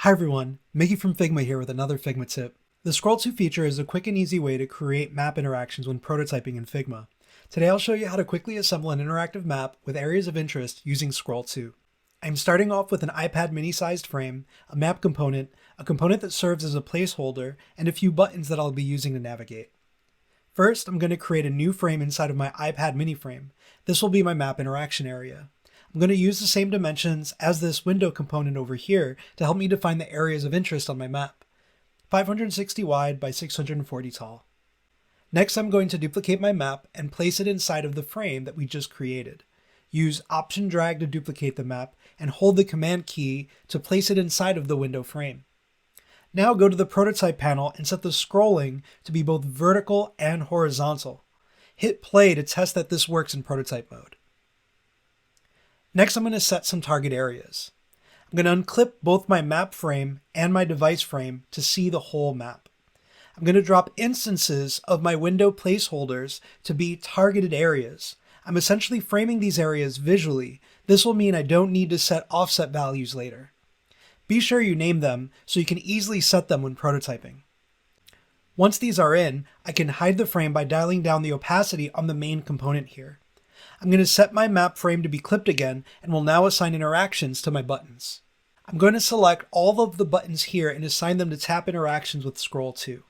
Hi everyone, Mickey from Figma here with another Figma tip. The Scroll To feature is a quick and easy way to create map interactions when prototyping in Figma. Today I'll show you how to quickly assemble an interactive map with areas of interest using Scroll To. I'm starting off with an iPad mini-sized frame, a map component, a component that serves as a placeholder, and a few buttons that I'll be using to navigate. First, I'm going to create a new frame inside of my iPad mini frame. This will be my map interaction area. I'm going to use the same dimensions as this window component over here to help me define the areas of interest on my map. 560 wide by 640 tall. Next, I'm going to duplicate my map and place it inside of the frame that we just created. Use Option Drag to duplicate the map and hold the Command key to place it inside of the window frame. Now go to the prototype panel and set the scrolling to be both vertical and horizontal. Hit play to test that this works in prototype mode. Next, I'm going to set some target areas. I'm going to unclip both my map frame and my device frame to see the whole map. I'm going to drop instances of my window placeholders to be targeted areas. I'm essentially framing these areas visually. This will mean I don't need to set offset values later. Be sure you name them so you can easily set them when prototyping. Once these are in, I can hide the frame by dialing down the opacity on the main component here. I'm going to set my map frame to be clipped again and will now assign interactions to my buttons. I'm going to select all of the buttons here and assign them to tap interactions with Scroll To.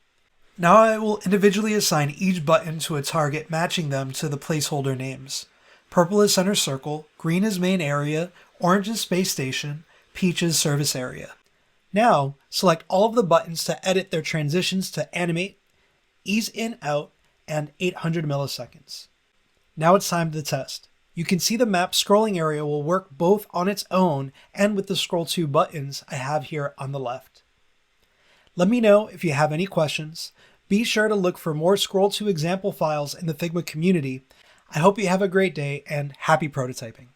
Now I will individually assign each button to a target matching them to the placeholder names. Purple is center circle, green is main area, orange is space station, peach is service area. Now select all of the buttons to edit their transitions to animate, ease in out, and 800 milliseconds. Now it's time to test. You can see the map scrolling area will work both on its own and with the Scroll To buttons I have here on the left. Let me know if you have any questions. Be sure to look for more Scroll To example files in the Figma community. I hope you have a great day and happy prototyping.